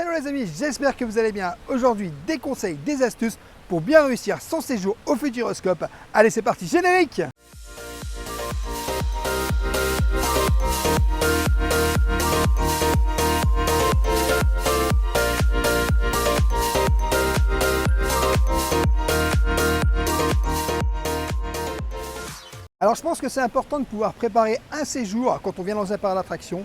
Hello les amis, j'espère que vous allez bien. Aujourd'hui, des conseils, des astuces pour bien réussir son séjour au Futuroscope. Allez, c'est parti, générique! Alors je pense que c'est important de pouvoir préparer un séjour quand on vient dans un parc d'attractions.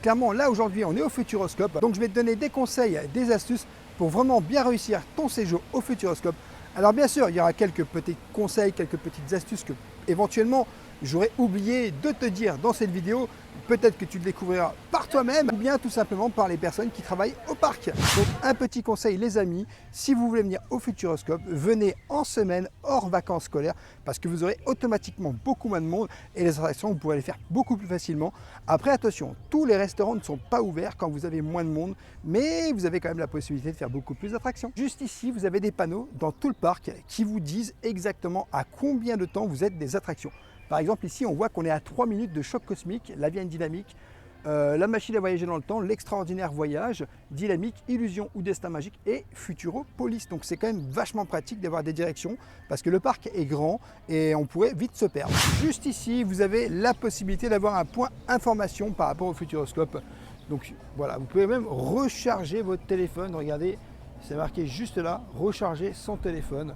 Clairement, là aujourd'hui, on est au Futuroscope. Donc je vais te donner des conseils, des astuces pour vraiment bien réussir ton séjour au Futuroscope. Alors bien sûr, il y aura quelques petits conseils, quelques petites astuces que éventuellement j'aurais oublié de te dire dans cette vidéo. Peut-être que tu le découvriras par toi-même ou bien tout simplement par les personnes qui travaillent au parc. Donc un petit conseil les amis, si vous voulez venir au Futuroscope, venez en semaine hors vacances scolaires parce que vous aurez automatiquement beaucoup moins de monde et les attractions vous pourrez les faire beaucoup plus facilement. Après attention, tous les restaurants ne sont pas ouverts quand vous avez moins de monde, mais vous avez quand même la possibilité de faire beaucoup plus d'attractions. Juste ici, vous avez des panneaux dans tout le parc qui vous disent exactement à combien de temps vous êtes des attractions. Par exemple, ici, on voit qu'on est à 3 minutes de Choc Cosmique, La Vienne Dynamique, La Machine à voyager dans le temps, L'Extraordinaire Voyage, Dynamique, Illusion ou Destin Magique et Futuropolis. Donc c'est quand même vachement pratique d'avoir des directions parce que le parc est grand et on pourrait vite se perdre. Juste ici, vous avez la possibilité d'avoir un point information par rapport au Futuroscope. Donc voilà, vous pouvez même recharger votre téléphone. Regardez, c'est marqué juste là, recharger son téléphone.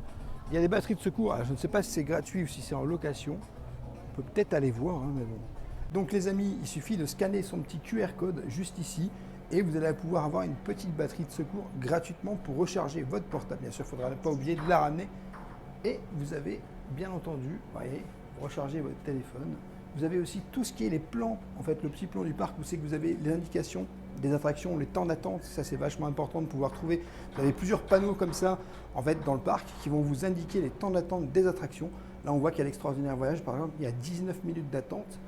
Il y a des batteries de secours. Alors, je ne sais pas si c'est gratuit ou si c'est en location. On peut peut-être aller voir, hein, mais bon. Donc les amis, il suffit de scanner son petit QR code juste ici et vous allez pouvoir avoir une petite batterie de secours gratuitement pour recharger votre portable. Bien sûr, il ne faudra pas oublier de la ramener. Et vous avez bien entendu, vous voyez, recharger votre téléphone. Vous avez aussi tout ce qui est les plans, en fait le petit plan du parc où c'est que vous avez les indications des attractions, les temps d'attente, ça c'est vachement important de pouvoir trouver. Vous avez plusieurs panneaux comme ça en fait dans le parc qui vont vous indiquer les temps d'attente des attractions. Là on voit qu'il y a l'Extraordinaire Voyage par exemple, il y a 19 minutes d'attente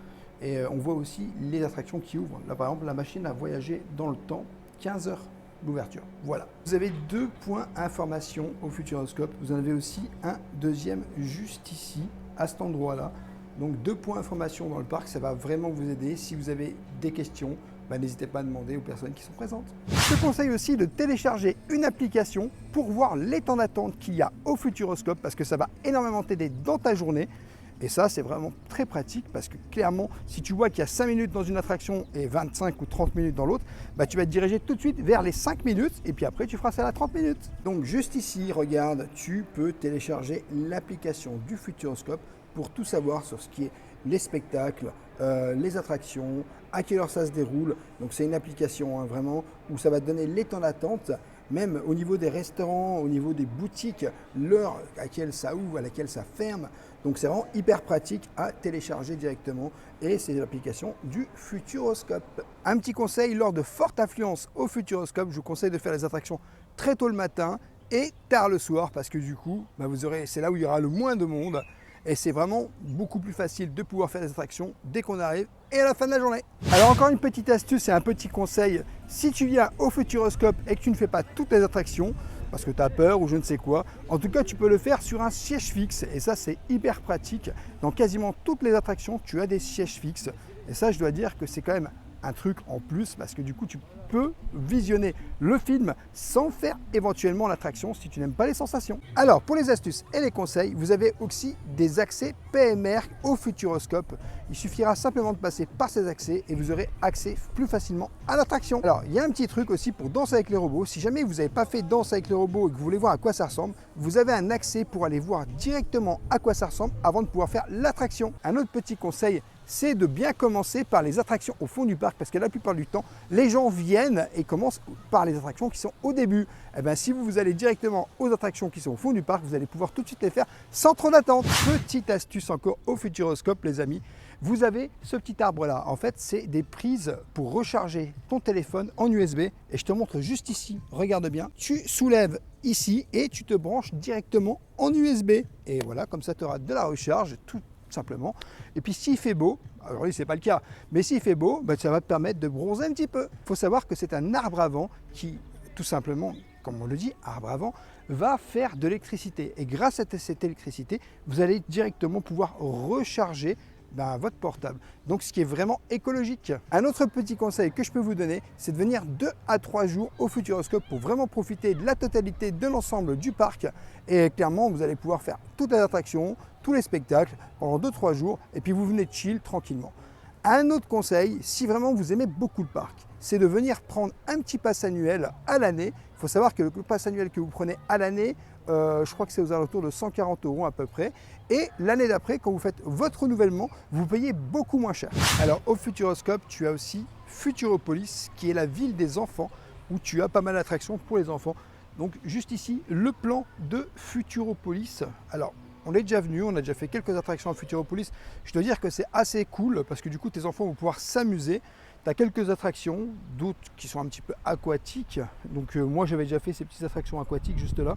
et on voit aussi les attractions qui ouvrent. Là par exemple la machine à voyager dans le temps, 15 heures d'ouverture. Voilà. Vous avez 2 points information au Futuroscope, vous en avez aussi un deuxième juste ici à cet endroit là. Donc 2 points information dans le parc, ça va vraiment vous aider. Si vous avez des questions, n'hésitez pas à demander aux personnes qui sont présentes. Je te conseille aussi de télécharger une application pour voir les temps d'attente qu'il y a au Futuroscope parce que ça va énormément t'aider dans ta journée. Et ça, c'est vraiment très pratique parce que clairement, si tu vois qu'il y a 5 minutes dans une attraction et 25 ou 30 minutes dans l'autre, tu vas te diriger tout de suite vers les 5 minutes et puis après, tu feras ça à 30 minutes. Donc juste ici, regarde, tu peux télécharger l'application du Futuroscope pour tout savoir sur ce qui est les spectacles, les attractions, à quelle heure ça se déroule. Donc c'est une application hein, vraiment où ça va te donner les temps d'attente, même au niveau des restaurants, au niveau des boutiques, l'heure à laquelle ça ouvre, à laquelle ça ferme. Donc c'est vraiment hyper pratique à télécharger directement et c'est l'application du Futuroscope. Un petit conseil, lors de forte affluence au Futuroscope, je vous conseille de faire les attractions très tôt le matin et tard le soir parce que du coup, c'est là où il y aura le moins de monde. Et c'est vraiment beaucoup plus facile de pouvoir faire des attractions dès qu'on arrive et à la fin de la journée. Alors encore une petite astuce et un petit conseil, si tu viens au Futuroscope et que tu ne fais pas toutes les attractions, parce que tu as peur ou je ne sais quoi, en tout cas tu peux le faire sur un siège fixe et ça c'est hyper pratique. Dans quasiment toutes les attractions, tu as des sièges fixes et ça je dois dire que c'est quand même un truc en plus parce que du coup tu peux visionner le film sans faire éventuellement l'attraction si tu n'aimes pas les sensations. Alors pour les astuces et les conseils, vous avez aussi des accès PMR au Futuroscope. Il suffira simplement de passer par ces accès et vous aurez accès plus facilement à l'attraction. Alors il y a un petit truc aussi pour Danse avec les robots. Si jamais vous n'avez pas fait Danse avec les robots et que vous voulez voir à quoi ça ressemble, vous avez un accès pour aller voir directement à quoi ça ressemble avant de pouvoir faire l'attraction. Un autre petit conseil, c'est de bien commencer par les attractions au fond du parc parce que la plupart du temps, les gens viennent et commencent par les attractions qui sont au début. Et bien, si vous allez directement aux attractions qui sont au fond du parc, vous allez pouvoir tout de suite les faire sans trop d'attente. Petite astuce encore au Futuroscope, les amis. Vous avez ce petit arbre là. En fait, c'est des prises pour recharger ton téléphone en USB. Et je te montre juste ici. Regarde bien. Tu soulèves ici et tu te branches directement en USB. Et voilà, comme ça, tu auras de la recharge tout simplement. Et puis s'il fait beau, alors oui c'est pas le cas, mais s'il fait beau, ça va te permettre de bronzer un petit peu. Il faut savoir que c'est un arbre à vent qui, tout simplement, comme on le dit, arbre à vent, va faire de l'électricité. Et grâce à cette électricité, vous allez directement pouvoir recharger votre portable. Donc ce qui est vraiment écologique. Un autre petit conseil que je peux vous donner, c'est de venir 2 à 3 jours au Futuroscope pour vraiment profiter de la totalité de l'ensemble du parc. Et clairement, vous allez pouvoir faire toutes les attractions, tous les spectacles pendant 2-3 jours et puis vous venez chill tranquillement. Un autre conseil, si vraiment vous aimez beaucoup le parc, c'est de venir prendre un petit pass annuel à l'année. Il faut savoir que le pass annuel que vous prenez à l'année, je crois que c'est aux alentours de 140 € à peu près. Et l'année d'après, quand vous faites votre renouvellement, vous payez beaucoup moins cher. Alors au Futuroscope, tu as aussi Futuropolis, qui est la ville des enfants, où tu as pas mal d'attractions pour les enfants. Donc juste ici, le plan de Futuropolis. Alors, on est déjà venu, on a déjà fait quelques attractions à Futuropolis. Je dois dire que c'est assez cool parce que du coup, tes enfants vont pouvoir s'amuser. Tu as quelques attractions, d'autres qui sont un petit peu aquatiques. Donc moi, j'avais déjà fait ces petites attractions aquatiques juste là.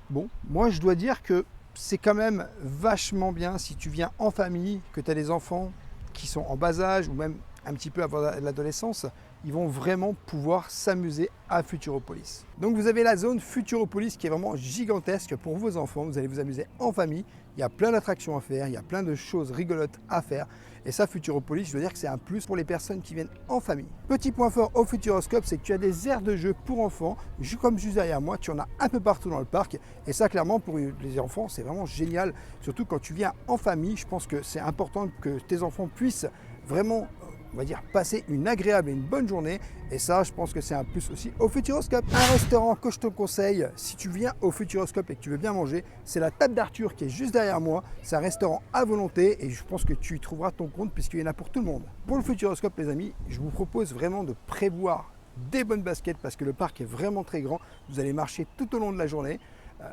Bon, moi, je dois dire que c'est quand même vachement bien si tu viens en famille, que tu as des enfants qui sont en bas âge ou même un petit peu avant l'adolescence. Ils vont vraiment pouvoir s'amuser à Futuropolis. Donc vous avez la zone Futuropolis qui est vraiment gigantesque pour vos enfants. Vous allez vous amuser en famille. Il y a plein d'attractions à faire, il y a plein de choses rigolotes à faire. Et ça, Futuropolis, je veux dire que c'est un plus pour les personnes qui viennent en famille. Petit point fort au Futuroscope, c'est que tu as des aires de jeu pour enfants. Comme juste derrière moi, tu en as un peu partout dans le parc. Et ça, clairement, pour les enfants, c'est vraiment génial. Surtout quand tu viens en famille, je pense que c'est important que tes enfants puissent vraiment, on va dire, passer une agréable et une bonne journée. Et ça, je pense que c'est un plus aussi au Futuroscope. Un restaurant que je te conseille, si tu viens au Futuroscope et que tu veux bien manger, c'est la Table d'Arthur qui est juste derrière moi. C'est un restaurant à volonté et je pense que tu y trouveras ton compte puisqu'il y en a pour tout le monde. Pour le Futuroscope, les amis, je vous propose vraiment de prévoir des bonnes baskets parce que le parc est vraiment très grand. Vous allez marcher tout au long de la journée.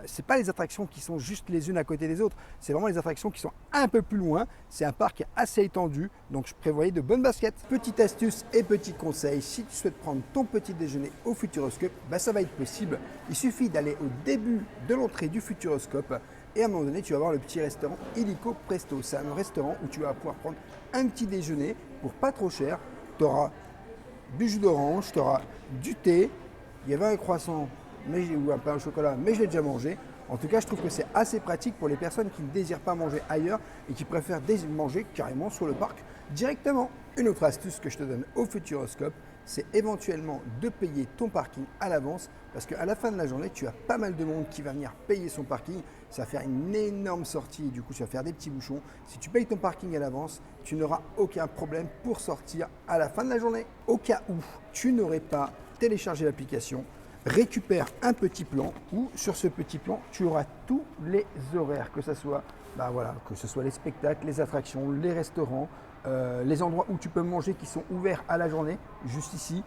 Ce n'est pas les attractions qui sont juste les unes à côté des autres, c'est vraiment les attractions qui sont un peu plus loin. C'est un parc assez étendu, donc je prévoyais de bonnes baskets. Petite astuce et petit conseil, si tu souhaites prendre ton petit déjeuner au Futuroscope, ça va être possible. Il suffit d'aller au début de l'entrée du Futuroscope et à un moment donné, tu vas voir le petit restaurant Illico Presto. C'est un restaurant où tu vas pouvoir prendre un petit déjeuner pour pas trop cher. Tu auras du jus d'orange, tu auras du thé, il y avait un croissant ou un pain au chocolat, mais je l'ai déjà mangé. En tout cas, je trouve que c'est assez pratique pour les personnes qui ne désirent pas manger ailleurs et qui préfèrent manger carrément sur le parc directement. Une autre astuce que je te donne au Futuroscope, c'est éventuellement de payer ton parking à l'avance parce qu'à la fin de la journée, tu as pas mal de monde qui va venir payer son parking. Ça va faire une énorme sortie et du coup, tu vas faire des petits bouchons. Si tu payes ton parking à l'avance, tu n'auras aucun problème pour sortir à la fin de la journée. Au cas où tu n'aurais pas téléchargé l'application, récupère un petit plan où sur ce petit plan tu auras tous les horaires, que ce soit les spectacles, les attractions, les restaurants, les endroits où tu peux manger qui sont ouverts à la journée, juste ici.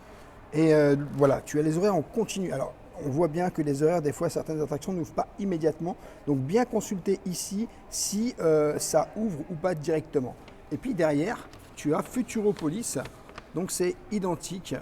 Et voilà, tu as les horaires en continu. Alors on voit bien que les horaires, des fois certaines attractions n'ouvrent pas immédiatement, donc bien consulter ici si ça ouvre ou pas directement. Et puis derrière tu as Futuropolis. Donc c'est identique,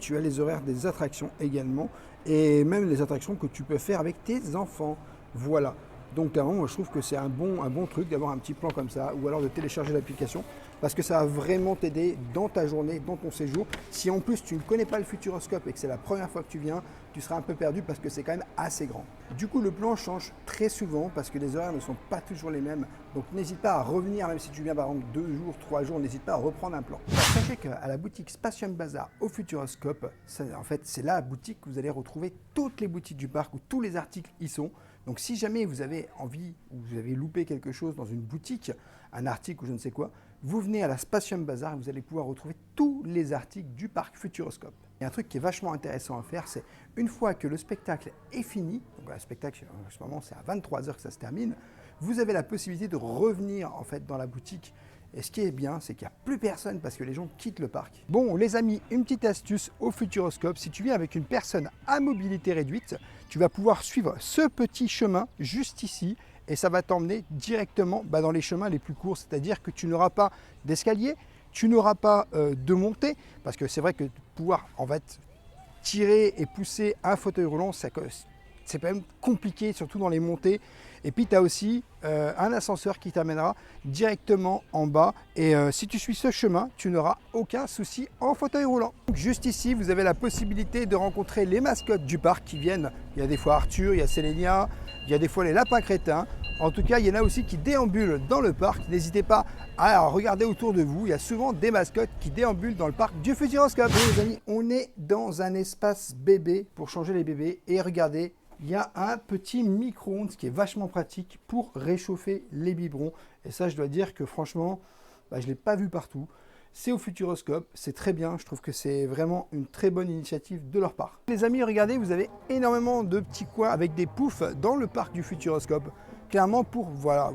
tu as les horaires des attractions également et même les attractions que tu peux faire avec tes enfants. Voilà, donc clairement moi je trouve que c'est un bon truc d'avoir un petit plan comme ça ou alors de télécharger l'application parce que ça va vraiment t'aider dans ta journée, dans ton séjour. Si en plus tu ne connais pas le Futuroscope et que c'est la première fois que tu viens, tu seras un peu perdu parce que c'est quand même assez grand. Du coup le plan change très souvent parce que les horaires ne sont pas toujours les mêmes. Donc n'hésite pas à revenir, même si tu viens par exemple 2 jours, 3 jours, n'hésite pas à reprendre un plan. Sachez qu'à la boutique Spatium Bazar au Futuroscope, en fait c'est la boutique où vous allez retrouver toutes les boutiques du parc où tous les articles y sont. Donc si jamais vous avez envie ou vous avez loupé quelque chose dans une boutique, un article ou je ne sais quoi, vous venez à la Spatium Bazar et vous allez pouvoir retrouver tous les articles du parc Futuroscope. Et un truc qui est vachement intéressant à faire, c'est une fois que le spectacle est fini, donc le spectacle en ce moment c'est à 23 h que ça se termine, vous avez la possibilité de revenir en fait dans la boutique. Et ce qui est bien, c'est qu'il n'y a plus personne parce que les gens quittent le parc. Bon les amis, une petite astuce au Futuroscope, si tu viens avec une personne à mobilité réduite, tu vas pouvoir suivre ce petit chemin juste ici et ça va t'emmener directement dans les chemins les plus courts, c'est-à-dire que tu n'auras pas d'escalier, tu n'auras pas de montée, parce que c'est vrai que pouvoir en fait tirer et pousser un fauteuil roulant, c'est quand même compliqué, surtout dans les montées. Et puis tu as aussi un ascenseur qui t'amènera directement en bas. Et si tu suis ce chemin, tu n'auras aucun souci en fauteuil roulant. Donc, juste ici, vous avez la possibilité de rencontrer les mascottes du parc qui viennent. Il y a des fois Arthur, il y a Sélénia, il y a des fois les lapins crétins. En tout cas, il y en a aussi qui déambulent dans le parc. N'hésitez pas à regarder autour de vous. Il y a souvent des mascottes qui déambulent dans le parc du Futuroscope. Et les amis, on est dans un espace bébé pour changer les bébés. Et regardez, il y a un petit micro-ondes qui est vachement pratique pour réchauffer les biberons. Et ça, je dois dire que franchement, je ne l'ai pas vu partout. C'est au Futuroscope, c'est très bien, je trouve que c'est vraiment une très bonne initiative de leur part. Les amis, regardez, vous avez énormément de petits coins avec des poufs dans le parc du Futuroscope. Clairement pour, voilà,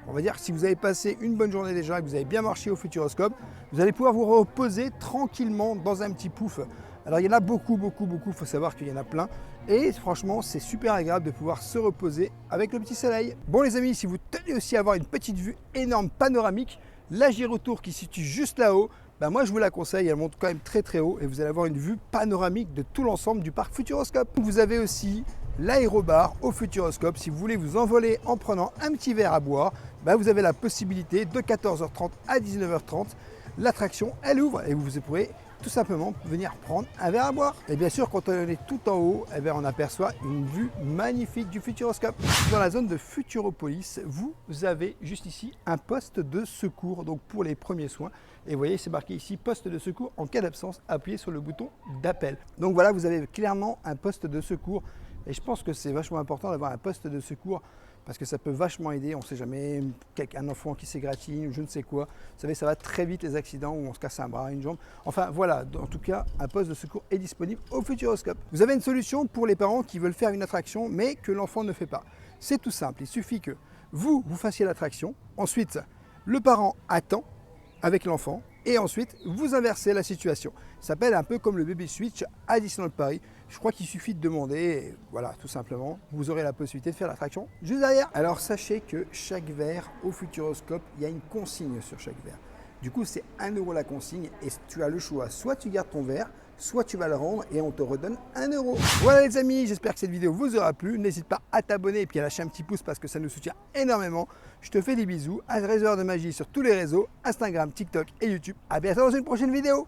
on va dire si vous avez passé une bonne journée déjà et que vous avez bien marché au Futuroscope, vous allez pouvoir vous reposer tranquillement dans un petit pouf. Alors il y en a beaucoup, il faut savoir qu'il y en a plein. Et franchement, c'est super agréable de pouvoir se reposer avec le petit soleil. Bon les amis, si vous tenez aussi à avoir une petite vue énorme panoramique, la Gyrotour qui se situe juste là-haut, moi je vous la conseille, elle monte quand même très haut et vous allez avoir une vue panoramique de tout l'ensemble du parc Futuroscope. Vous avez aussi l'aérobar au Futuroscope. Si vous voulez vous envoler en prenant un petit verre à boire, vous avez la possibilité de 14h30 à 19h30. L'attraction, elle ouvre et vous pourrez tout simplement venir prendre un verre à boire. Et bien sûr, quand on est tout en haut, on aperçoit une vue magnifique du Futuroscope. Dans la zone de Futuropolis, vous avez juste ici un poste de secours, donc pour les premiers soins. Et vous voyez, c'est marqué ici, poste de secours en cas d'absence, appuyez sur le bouton d'appel. Donc voilà, vous avez clairement un poste de secours. Et je pense que c'est vachement important d'avoir un poste de secours parce que ça peut vachement aider. On ne sait jamais, un enfant qui s'égratine ou je ne sais quoi. Vous savez, ça va très vite les accidents où on se casse un bras, une jambe. Enfin voilà, en tout cas, un poste de secours est disponible au Futuroscope. Vous avez une solution pour les parents qui veulent faire une attraction mais que l'enfant ne fait pas. C'est tout simple, il suffit que vous fassiez l'attraction. Ensuite, le parent attend avec l'enfant et ensuite vous inversez la situation. Ça s'appelle un peu comme le baby switch à Disneyland Paris. Je crois qu'il suffit de demander, et voilà, tout simplement, vous aurez la possibilité de faire l'attraction juste derrière. Alors sachez que chaque verre au Futuroscope, il y a une consigne sur chaque verre. Du coup, c'est 1 € la consigne et tu as le choix. Soit tu gardes ton verre, soit tu vas le rendre et on te redonne 1 €. Voilà les amis, j'espère que cette vidéo vous aura plu. N'hésite pas à t'abonner et puis à lâcher un petit pouce parce que ça nous soutient énormément. Je te fais des bisous. Un trésor de magie sur tous les réseaux, Instagram, TikTok et YouTube. À bientôt dans une prochaine vidéo.